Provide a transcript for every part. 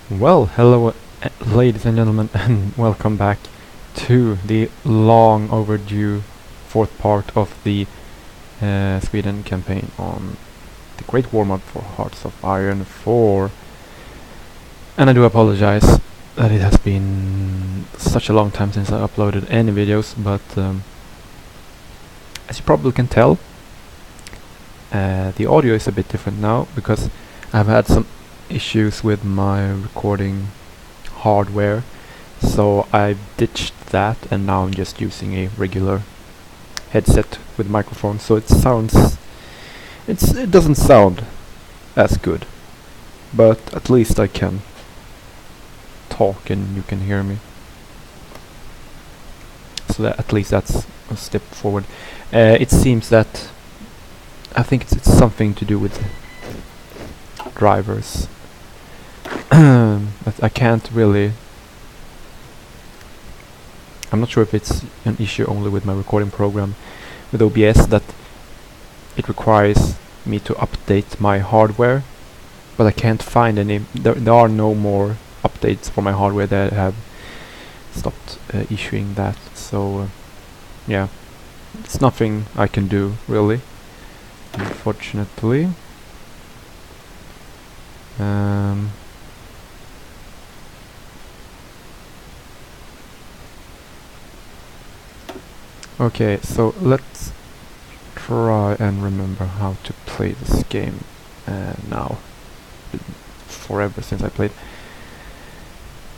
Well, hello, ladies and gentlemen, and welcome back to the long overdue fourth part of the Sweden campaign on the Great War mod for Hearts of Iron 4. And I do apologize that it has been such a long time since I uploaded any videos, but as you probably can tell, the audio is a bit different now because I've had some issues with my recording hardware, so I ditched that and now I'm just using a regular headset with microphone, so it doesn't sound as good, but at least I can talk and you can hear me, so that at least that's a step forward. It seems that I think it's something to do with drivers. But I can't really. I'm not sure if it's an issue only with my recording program with OBS, that it requires me to update my hardware, but I can't find any. There are no more updates for my hardware that have stopped issuing that. So yeah, it's nothing I can do really, unfortunately. Okay, so let's try and remember how to play this game now. Forever since I played.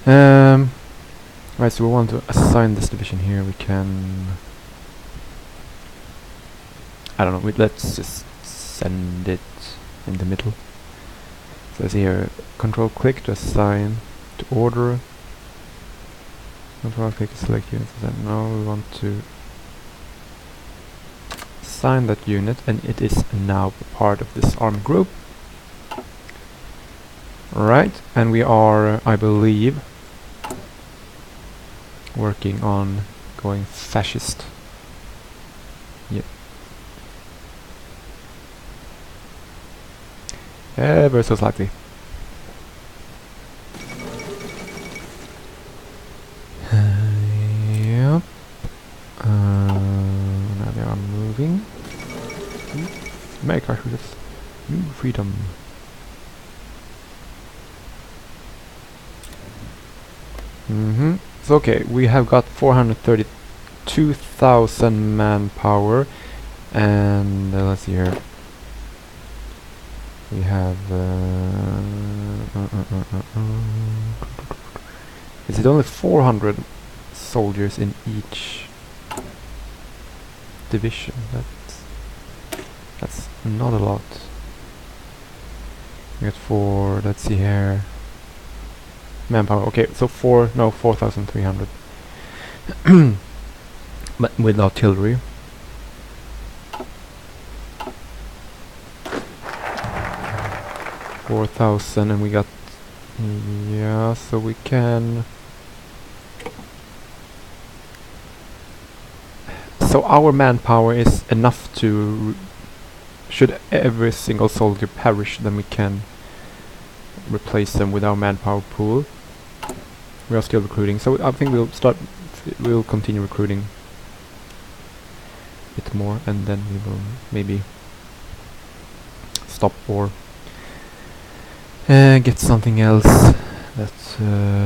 Right, so we want to assign this division here. We can... I don't know, let's just send it in the middle. So let's see here, control click to assign to order. Control click to select units. Now we want to assign that unit, and it is now part of this armed group. Right, and we are, I believe, working on going fascist. Yep. Ever so slightly. Yep. Now they are moving. Make our new freedom. So okay, we have got 432,000 manpower, and let's see here. We have is it only 400 soldiers in each division? That's not a lot. We got let's see here, manpower. Okay, so 4,300 but with artillery. $4,000, and we got, yeah, so we can, so our manpower is enough to, should every single soldier perish, then we can replace them with our manpower pool. We are still recruiting, so I think we'll continue recruiting a bit more, and then we will maybe stop or get something else that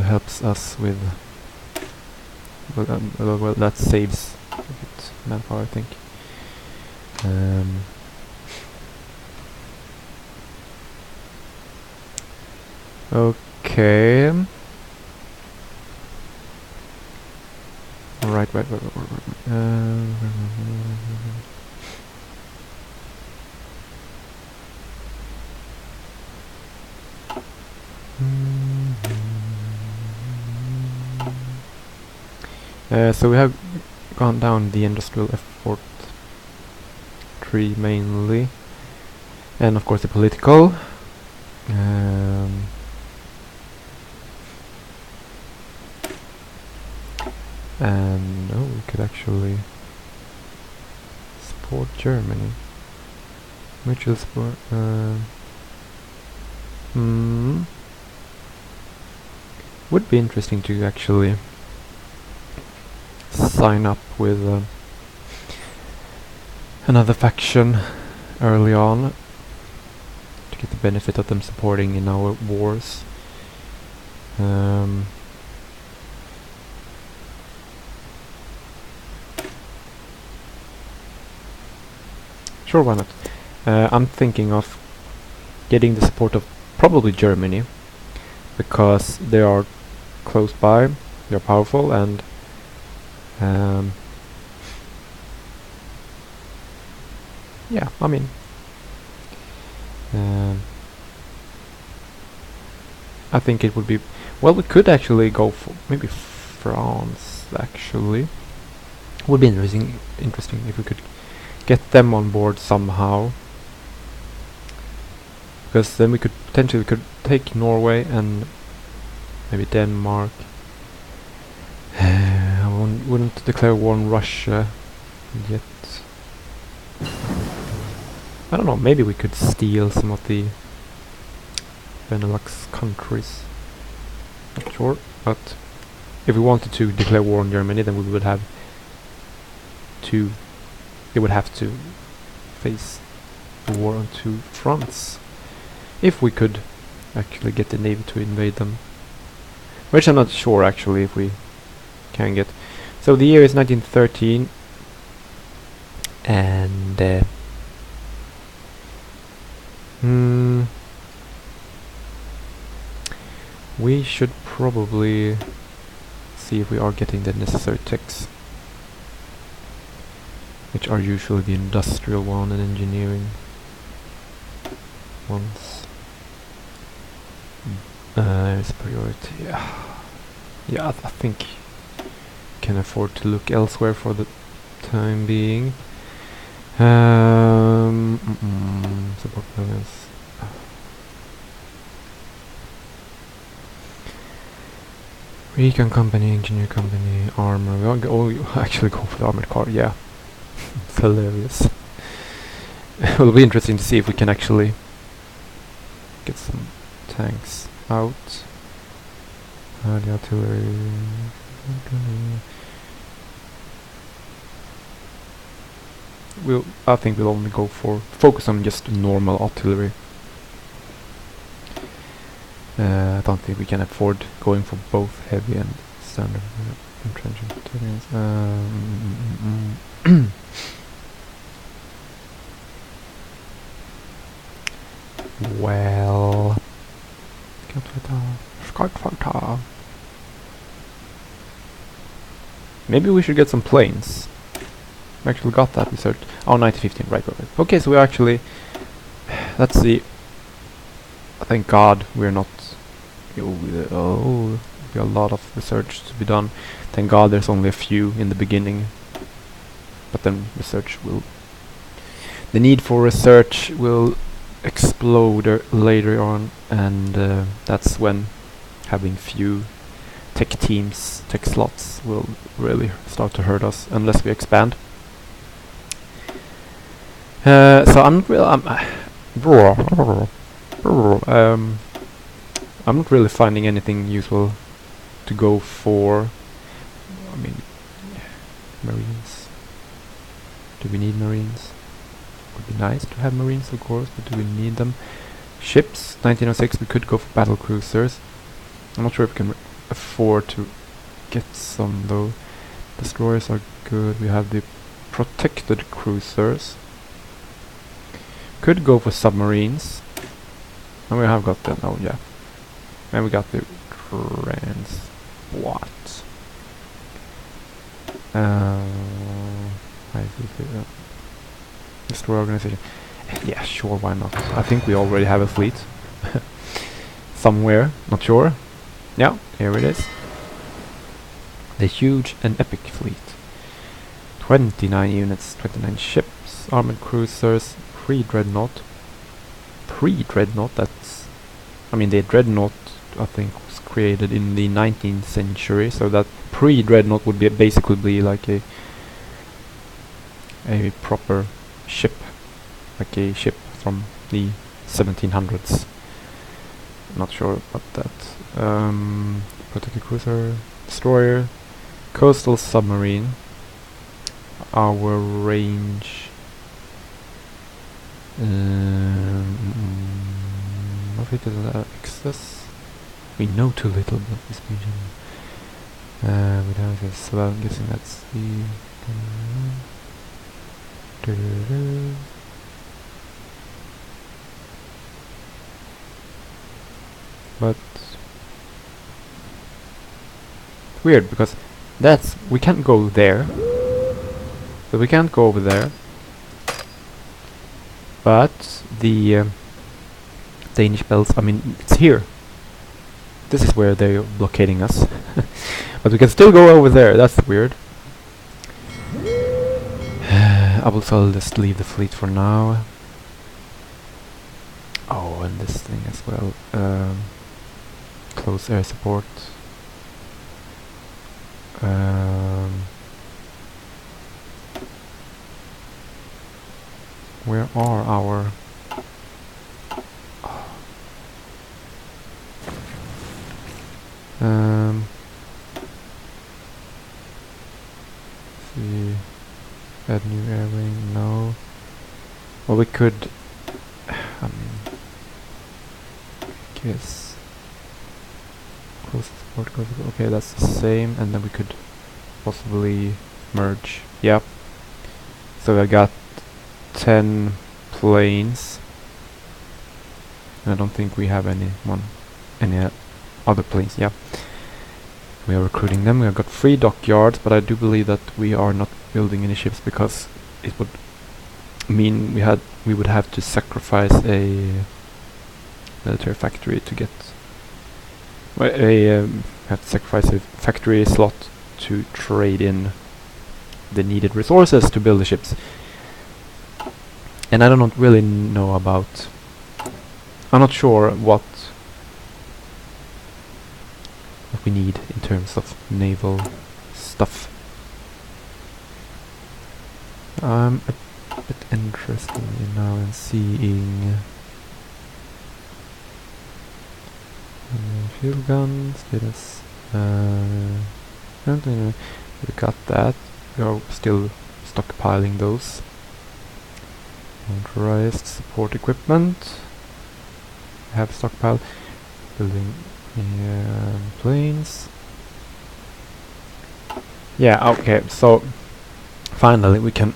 helps us with, well, that saves a bit manpower, I think. Okay. Right. So we have gone down the industrial effort tree mainly, and of course the political. And we could actually support Germany. Mutual support. Would be interesting to actually sign up with another faction early on to get the benefit of them supporting in our wars. Sure, why not? I'm thinking of getting the support of probably Germany, because they are close by, they are powerful, and yeah, I mean, I think it would be, well, we could actually go for maybe France, actually. Would be interesting if we could get them on board somehow, because then we could potentially take Norway and maybe Denmark. I wouldn't declare war on Russia yet. I don't know, maybe we could steal some of the Benelux countries. Not sure, but if we wanted to declare war on Germany, then we would have to... They would have to face the war on two fronts. If we could actually get the navy to invade them. Which I'm not sure actually if we can get. So the year is 1913. And we should probably see if we are getting the necessary techs, which are usually the industrial one and engineering ones. It's priority. Yeah, I think can afford to look elsewhere for the time being. Support plans. Recon company, engineer company, armor. You actually go for the armored car. Yeah, it's hilarious. It'll be interesting to see if we can actually get some tanks out. The artillery. I think we'll only go for focus on just normal artillery. I don't think we can afford going for both heavy and standard entrenching battalions. Well, maybe we should get some planes. We actually got that research. Oh, 1915, right. Okay, so we actually... Let's see. Thank God we're not... Oh, a lot of research to be done. Thank God there's only a few in the beginning. But then research will... The need for research will explode later on, and that's when having few tech teams, tech slots will really start to hurt us unless we expand. So I'm not really finding anything useful to go for. I mean, Marines. Do we need Marines? Would be nice to have Marines, of course, but do we need them? Ships, 1906, we could go for battle cruisers. I'm not sure if we can afford to get some though. Destroyers are good. We have the protected cruisers. Could go for submarines. And we have got them. Oh yeah. And we got the transport. Destroy organization. Yeah, sure, why not? I think we already have a fleet. Somewhere, not sure. Yeah, here it is. The huge and epic fleet. 29 units, 29 ships, armored cruisers, pre-dreadnought. Pre-dreadnought, that's... I mean, the dreadnought, I think, was created in the 19th century, so that pre-dreadnought would be basically be like a proper ship, like a ship from the 1700s. not sure about that. Protected cruiser, destroyer, coastal submarine. Our range. What it is access? We know too little about this region. We don't have this, well, I'm guessing that's the. But weird because we can't go there. So we can't go over there. But the Danish bells, I mean, it's here. This is where they're blockading us. But we can still go over there, that's weird. I will just leave the fleet for now. Oh, and this thing as well. Close air support. Where are our... see, add new air wing, no. Well, we could, I mean, guess close support, okay, that's the same, and then we could possibly merge. Yep. So I got 10 planes. I don't think we have any other planes. Yeah, we are recruiting them. We have got 3 dockyards, but I do believe that we are not building any ships because it would mean we would have to sacrifice a military factory to get have to sacrifice a factory slot to trade in the needed resources to build the ships. And I don't really know about. I'm not sure what we need in terms of naval stuff. I'm a bit interested now in seeing field guns. Status. We got that. We are still stockpiling those. Motorized support equipment. Have stockpile. Building planes. Yeah, okay, so finally we can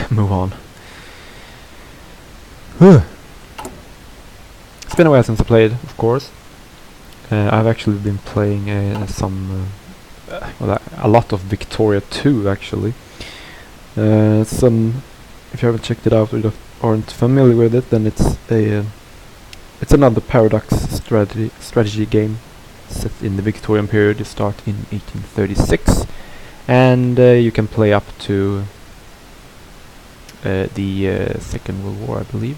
move on. It's been a while since I played, of course. I've actually been playing a lot of Victoria 2 actually. If you haven't checked it out or aren't familiar with it, then it's another Paradox strategy game set in the Victorian period. You start in 1836, and you can play up to the Second World War, I believe.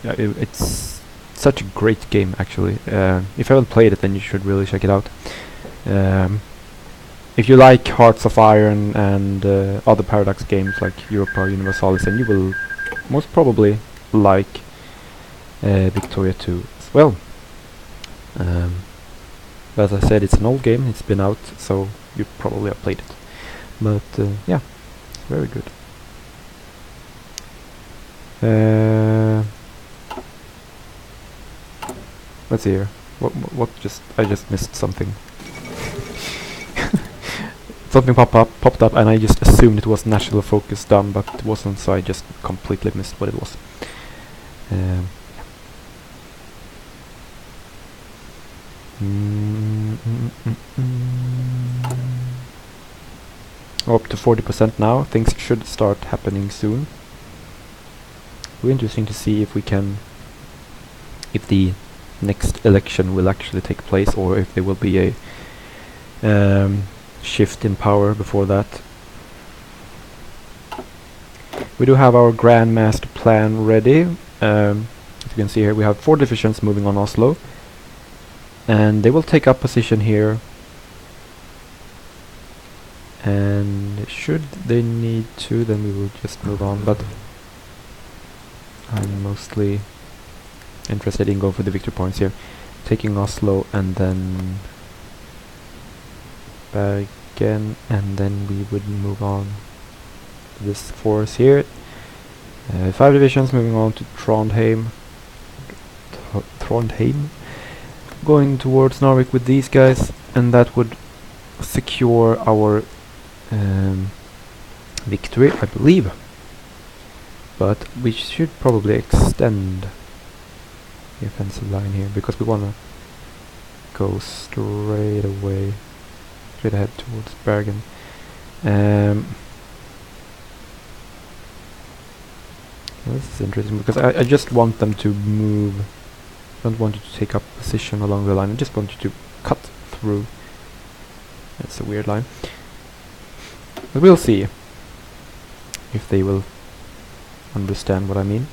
It's such a great game, actually. If you haven't played it, then you should really check it out. If you like Hearts of Iron and other Paradox games like Europa Universalis, then you will most probably like Victoria 2 as well. As I said, it's an old game, it's been out, so you probably have played it. But yeah, it's very good. Let's see here. I just missed something. Something popped up, and I just assumed it was National Focus done, but it wasn't, so I just completely missed what it was. Up to 40% now. Things should start happening soon. It'll be interesting to see if the next election will actually take place, or if there will be a shift in power before that. We do have our Grand Master Plan ready. As you can see here, we have 4 divisions moving on Oslo, and they will take up position here. And should they need to, then we will just move on. But I'm mostly interested in going for the victory points here. Taking Oslo and then Bergen, and then we would move on to this force here. 5 divisions moving on to Trondheim. Going towards Narvik with these guys, and that would secure our victory, I believe. But we should probably extend the offensive line here, because we want to go straight ahead towards Bergen. This is interesting, because I just want them to move. I don't want you to take up position along the line, I just want you to cut through. It's a weird line. But we'll see if they will understand what I mean.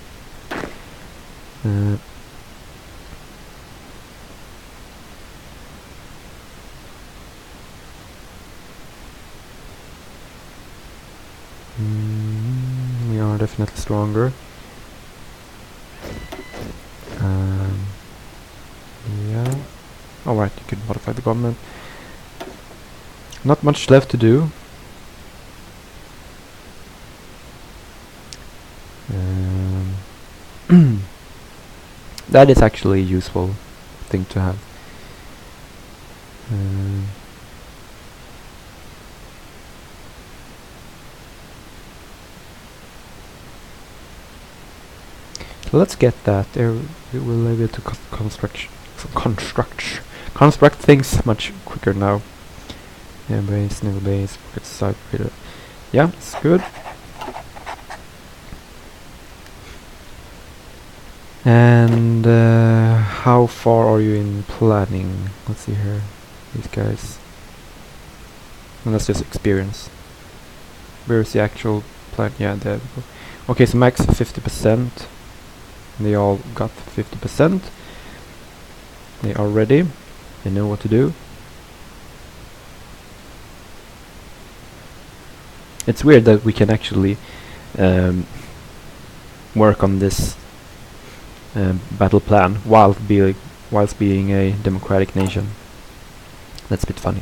We are definitely stronger. Yeah. Alright, you could modify the government. Not much left to do. That is actually a useful thing to have. So let's get that. There we will be able to construct things much quicker now. Yeah, base, naval base, rocket side reader. Yeah, it's good. And how far are you in planning? Let's see here. These guys. And that's just experience. Where's the actual plan? Yeah, there we go. Okay, so max 50%. They all got 50%. They are ready. They know what to do. It's weird that we can actually work on this battle plan whilst being a democratic nation. That's a bit funny.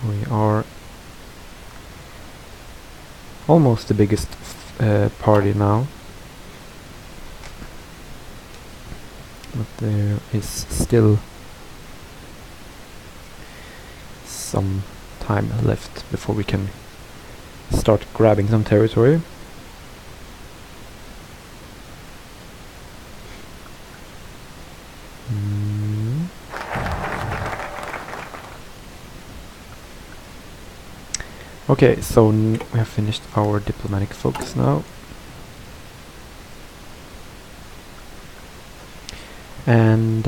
We are almost the biggest party now, but there is still some time left before we can start grabbing some territory. Okay, so we have finished our diplomatic focus now. And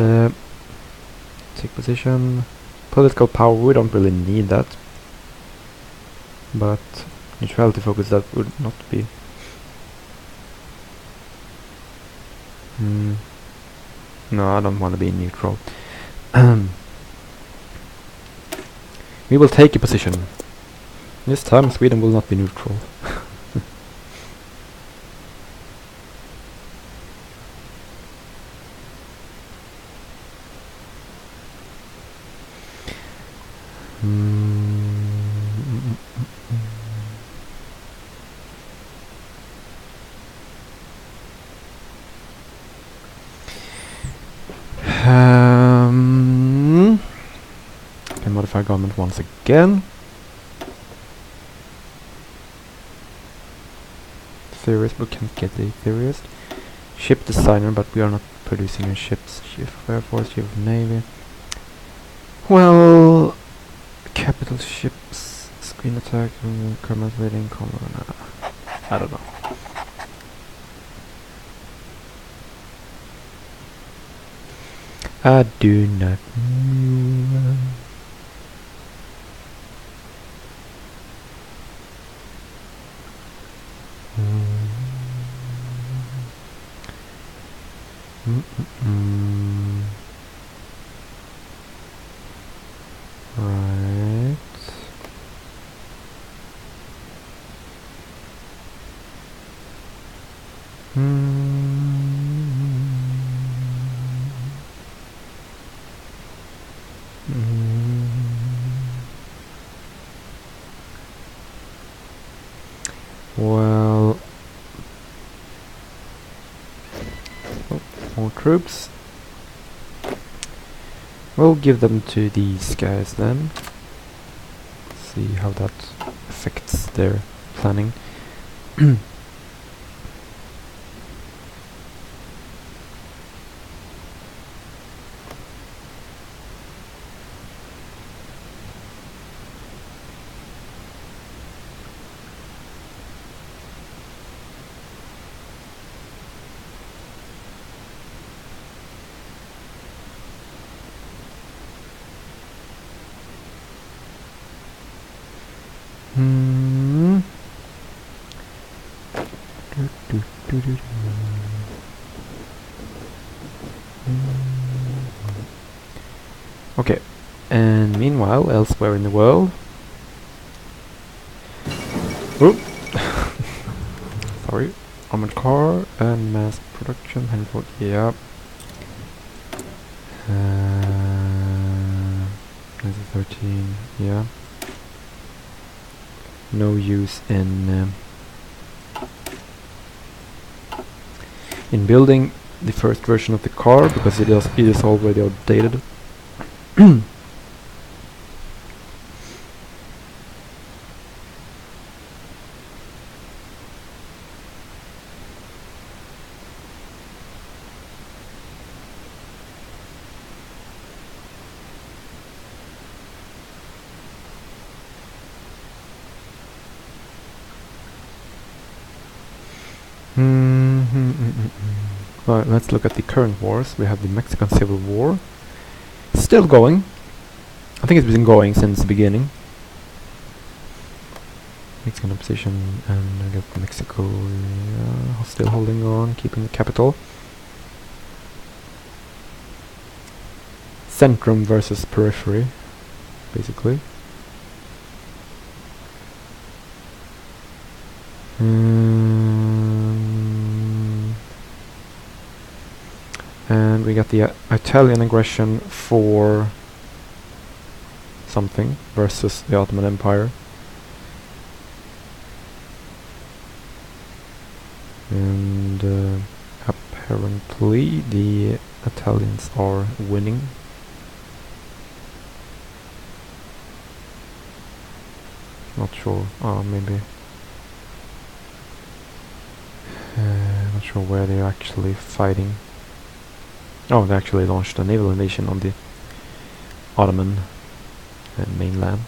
take position. Political power, we don't really need that. But neutrality focus, that would not be. No, I don't want to be neutral. We will take a position. This time Sweden will not be neutral. Can modify government once again. Theorist, we can't get the theorist. Ship designer, but we are not producing any ships. Chief of Air Force, Chief of Navy. Well, capital ships, screen attack, commerce rating, I don't know. I do not know. Right. Well, more troops. We'll give them to these guys then. See how that affects their planning. Okay, and meanwhile, elsewhere in the world. Oop. Sorry. Armored car and mass production. Handful. Yeah. This is 13. Yeah. No use in building the first version of the car because it is already outdated. Right, let's look at the current wars. We have the Mexican Civil War. Still going. I think it's been going since the beginning. Mexican opposition, and I got Mexico still holding on, keeping the capital. Centrum versus periphery, basically. And we got the Italian aggression for something versus the Ottoman Empire. And apparently the Italians are winning. Not sure. Maybe. Not sure where they're actually fighting. Oh, they actually launched a naval invasion on the Ottoman mainland.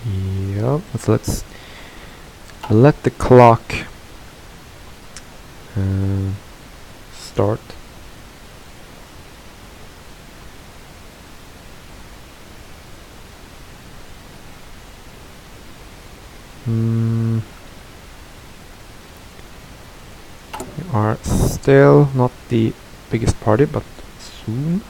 Yeah, let's let the clock start. We are still not the biggest party, but soon.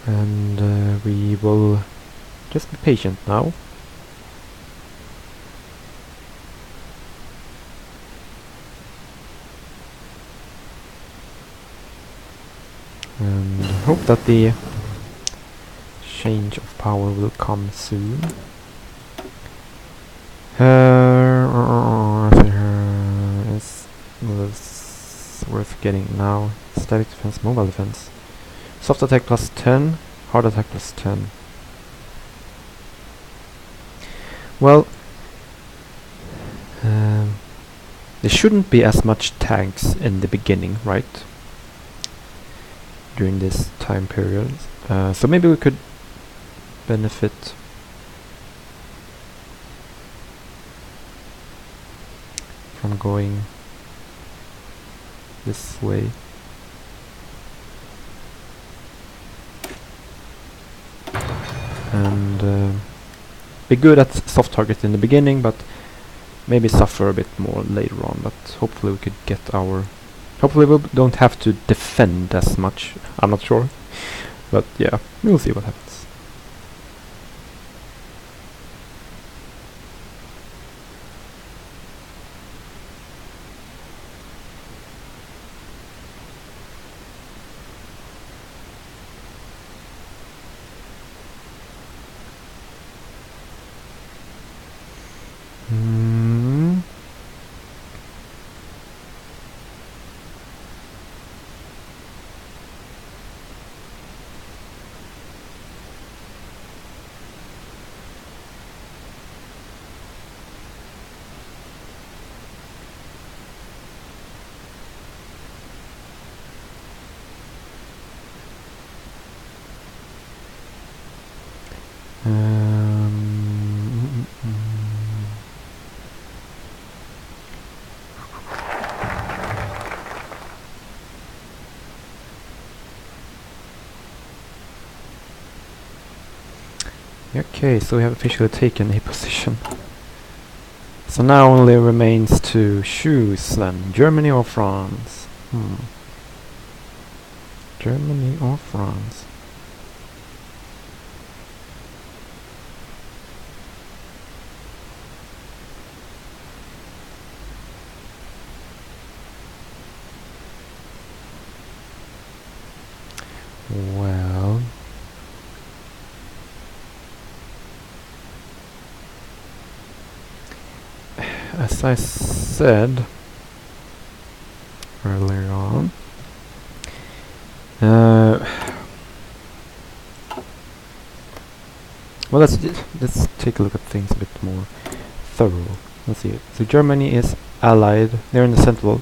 And we will just be patient now. And hope that the change of power will come soon. It's worth getting now. Static defense, mobile defense. Soft attack plus 10, hard attack plus 10. Well, there shouldn't be as much tanks in the beginning, right? During this time period. So maybe we could benefit from going this way. And be good at soft targets in the beginning, but maybe suffer a bit more later on. But hopefully we could get our... Hopefully we don't have to defend as much. I'm not sure. But yeah, we'll see what happens. Okay, so we have officially taken a position. So now only remains to choose then, Germany or France? Germany or France? Well... As I said earlier on, well, let's take a look at things a bit more thorough. Let's see. So Germany is allied. They're in the central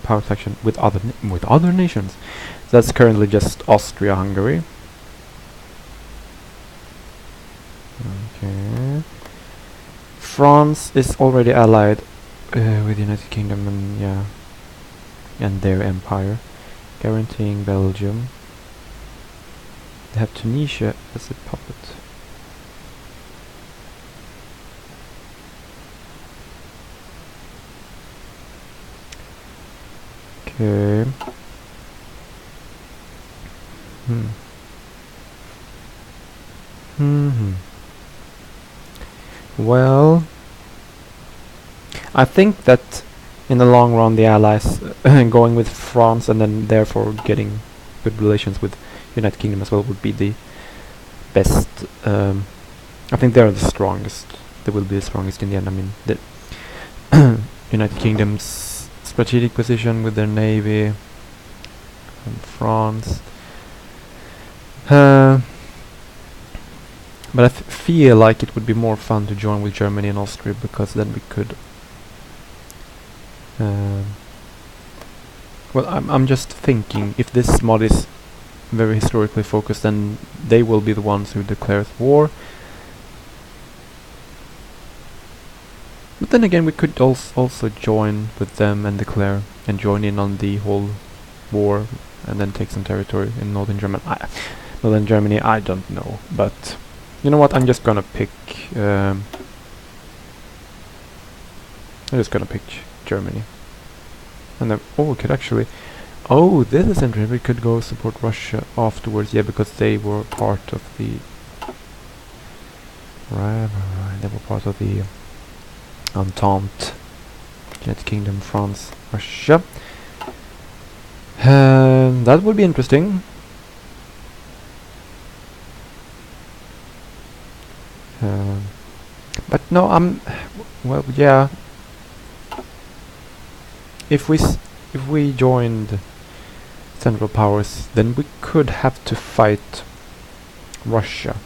power section with other nations. So that's currently just Austria-Hungary. Okay. France is already allied with the United Kingdom and their empire, guaranteeing Belgium. They have Tunisia as a puppet. Okay. Well, I think that in the long run the Allies going with France and then therefore getting good relations with United Kingdom as well would be the best. I think they're the strongest. They will be the strongest in the end. I mean, the United Kingdom's strategic position with their navy and France. But I feel like it would be more fun to join with Germany and Austria, because then we could... well, I'm just thinking, if this mod is very historically focused, then they will be the ones who declare war. But then again, we could also join with them and declare and join in on the whole war, and then take some territory in northern Germany. Northern Germany, I don't know, but... You know what, I'm just gonna pick Germany. And then, we could actually... Oh, this is interesting, we could go support Russia afterwards, yeah, because they were part of the... Right, they were part of the Entente. United Kingdom, France, Russia. That would be interesting. But no, well, yeah. If we joined Central Powers, then we could have to fight Russia,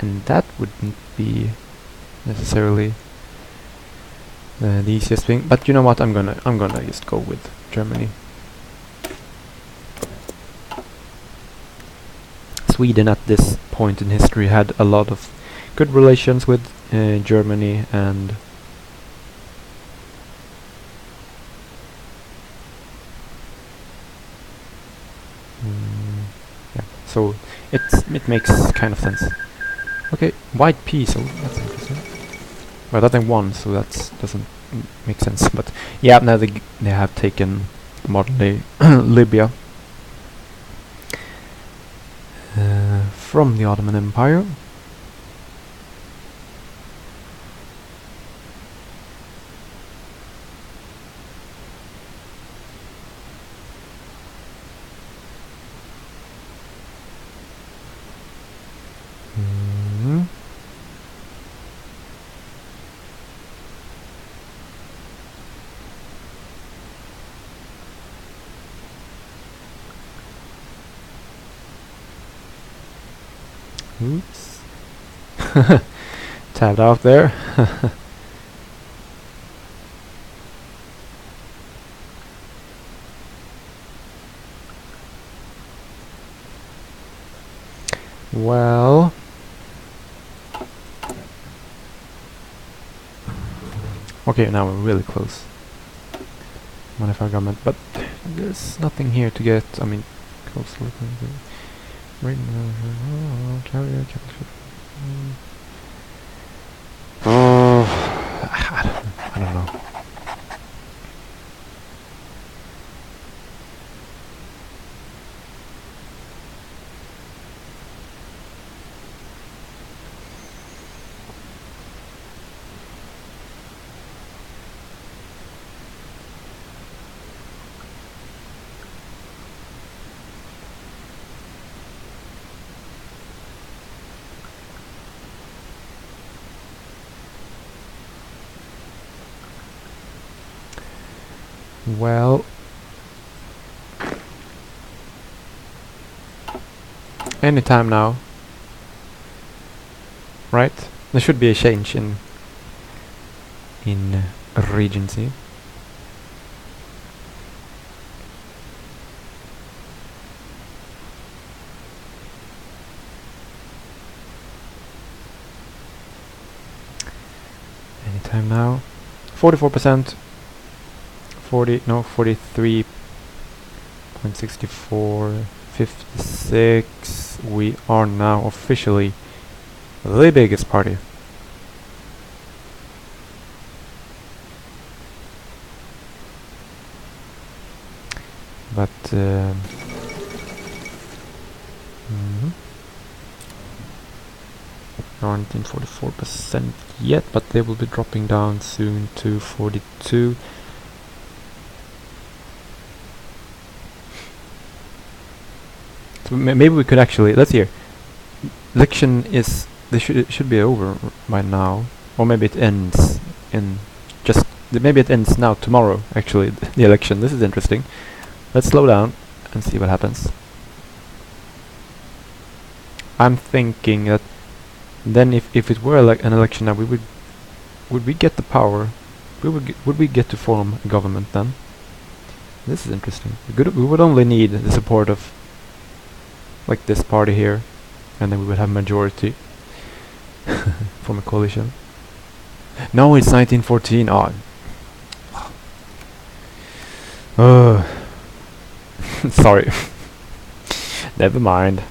and that wouldn't be necessarily the easiest thing. But you know what? I'm gonna just go with Germany. Sweden at this point in history had a lot of good relations with Germany, and yeah, so it makes kind of sense. Okay, white peace. Oh, that's interesting. Well, that thing won, so that doesn't make sense. But yeah, now they have taken modern day Libya from the Ottoman Empire. Oops. Tabbed out there. Well, okay, now we're really close. Modify government, but there's nothing here to get. I mean, close looking. Carrier, capital. I don't know. Well, anytime now, right? There should be a change in Regency. Anytime now. 44%. 43.64, 56. We are now officially the biggest party. But 1944% yet, but they will be dropping down soon to 42. So maybe we could actually, let's hear. Election is, it should be over by now, or maybe it ends in just, maybe it ends now, tomorrow actually, the election. This is interesting. Let's slow down and see what happens. I'm thinking that then if it were an election now, would we get the power? Would we get to form a government then? This is interesting. We would only need the support of like this party here, and then we would have majority from a coalition. No, it's 1914. Oh. Sorry. Never mind.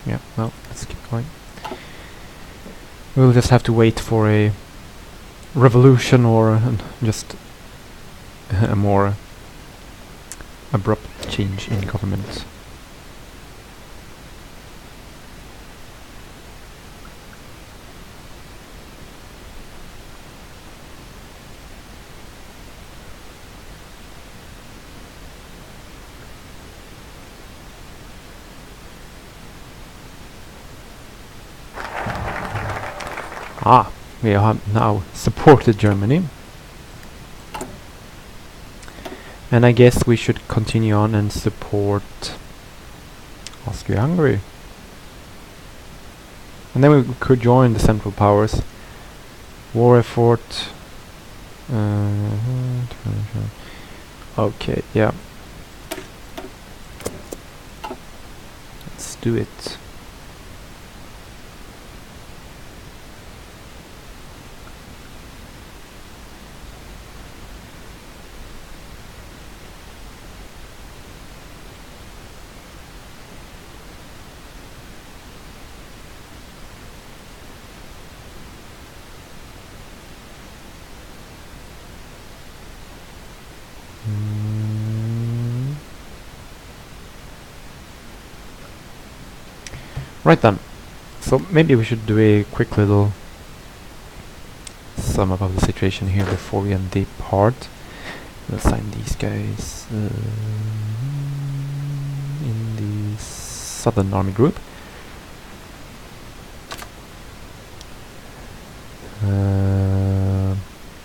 Yeah, well, let's keep going. We'll just have to wait for a revolution or just a more abrupt change in government. We have now supported Germany. And I guess we should continue on and support Austria-Hungary. And then we could join the Central Powers. War effort. Okay, yeah. Let's do it. Right then. So maybe we should do a quick little sum up of the situation here before we end the part. We'll assign these guys in the Southern Army Group.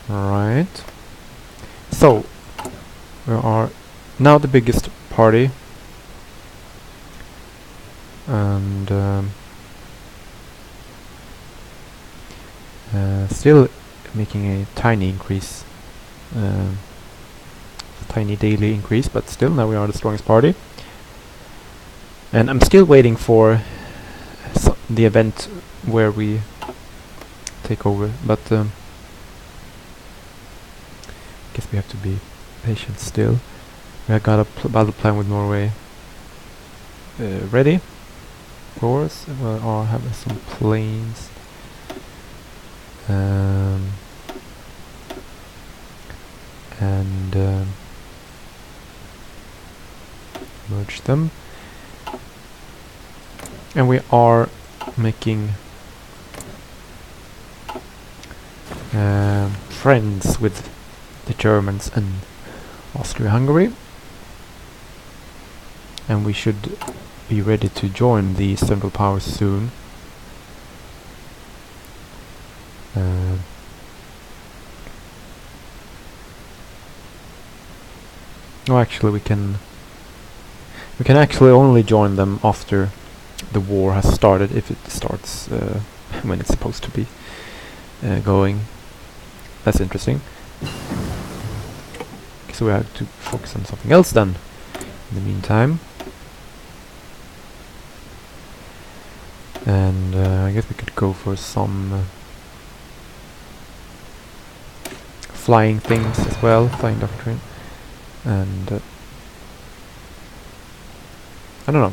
Right. So we are now the biggest party, and still making a tiny increase, tiny daily increase, but still now we are the strongest party. And I'm still waiting for the event where we take over, but guess we have to be patient still. We have got a battle plan with Norway ready, of course. We'll have some planes. And merge them. And we are making friends with the Germans and Austria-Hungary, and we should be ready to join the Central Powers soon. No, actually we can actually only join them after the war has started, if it starts when it's supposed to be going. That's interesting. So we have to focus on something else then in the meantime. And I guess we could go for some flying things as well, flying doctrine. And I don't know,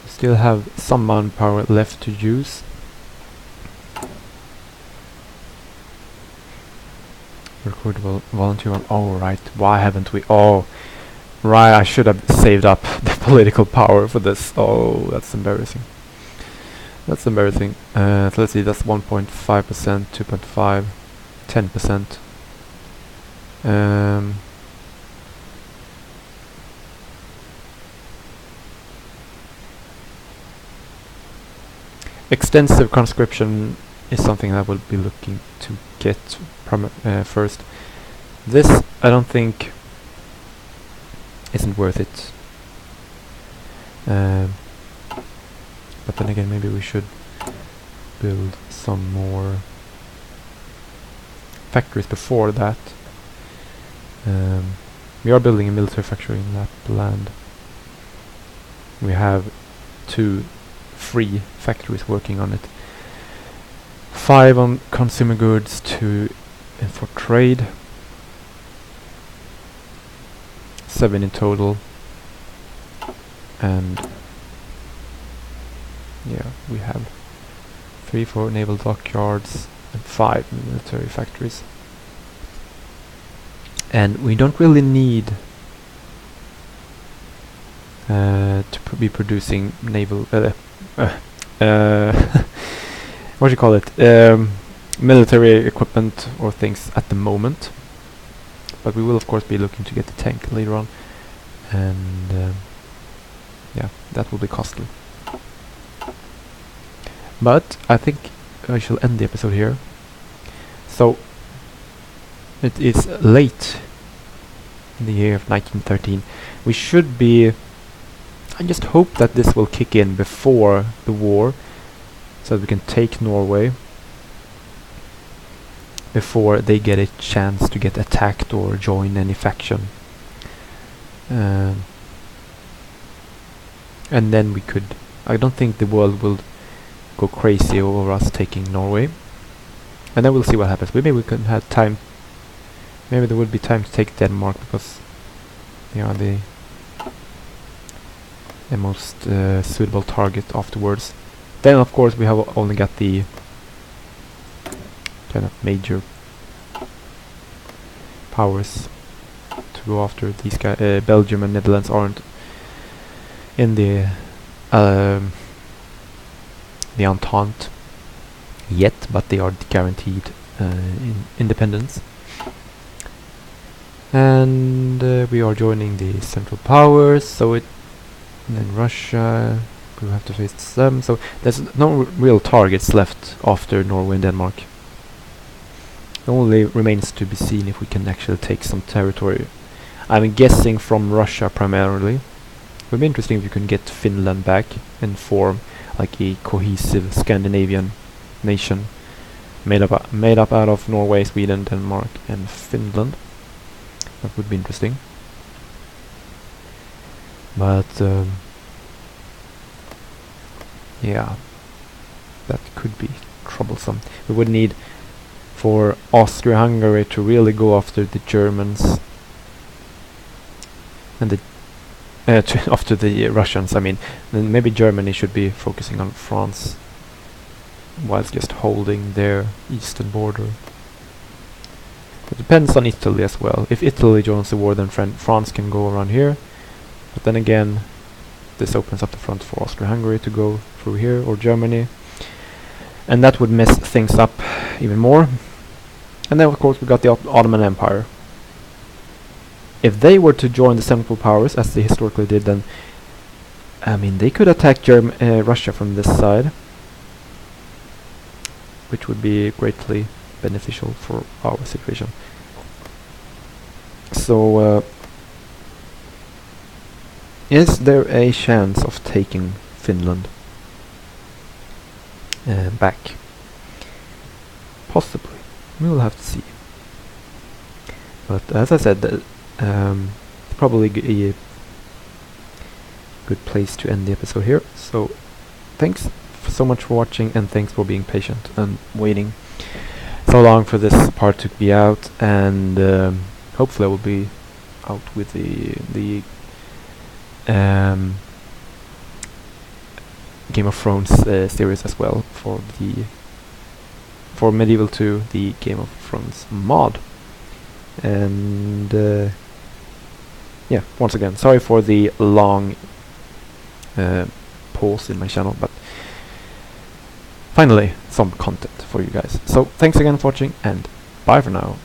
still have some manpower left to use. Recruitable volunteer one. Oh right, why haven't we? Oh right, I should have saved up the political power for this. Oh, that's embarrassing. That's embarrassing. So let's see, that's 1.5%, 2.5, 10%. Extensive conscription is something I will be looking to get first. This I don't think isn't worth it. But then again, maybe we should build some more factories before that. We are building a military factory in Lapland. We have 2 free factories working on it. 5 on consumer goods, 2 for trade. 7 in total. And yeah, we have 3 for naval dockyards and 5 military factories. And we don't really need to be producing naval what do you call it, military equipment or things at the moment, but we will of course be looking to get the tank later on, and yeah, that will be costly. But I think I shall end the episode here. So it is late in the year of 1913. We should be, I just hope that this will kick in before the war, so that we can take Norway before they get a chance to get attacked or join any faction. And then we could... I don't think the world will go crazy over us taking Norway. And then we'll see what happens. Maybe we could have time... Maybe there would be time to take Denmark, because they are the most suitable target afterwards. Then of course we have only got the kind of major powers to go after. These guys, Belgium and Netherlands, aren't in the Entente yet, but they are guaranteed independence. And we are joining the Central Powers, so it... And then Russia, we have to face them, so there's no real targets left after Norway and Denmark. It only remains to be seen if we can actually take some territory. I'm guessing from Russia primarily. It would be interesting if you can get Finland back and form like a cohesive Scandinavian nation made up out of Norway, Sweden, Denmark and Finland. That would be interesting. But yeah, that could be troublesome. We would need for Austria-Hungary to really go after the Germans and after the Russians. I mean, then maybe Germany should be focusing on France whilst just holding their eastern border. It depends on Italy as well. If Italy joins the war, then France can go around here. But then again, this opens up the front for Austria-Hungary to go through here, or Germany. And that would mess things up even more. And then of course we got the Ottoman Empire. If they were to join the Central Powers, as they historically did, then I mean they could attack Russia from this side, which would be greatly beneficial for our situation. So is there a chance of taking Finland back? Possibly. We'll have to see. But as I said, probably a good place to end the episode here. So thanks so much for watching, and thanks for being patient and waiting so long for this part to be out, and hopefully I will be out with the Game of Thrones series as well for Medieval 2, the Game of Thrones mod. And yeah, once again, sorry for the long pause in my channel, but finally some content for you guys. So thanks again for watching, and bye for now.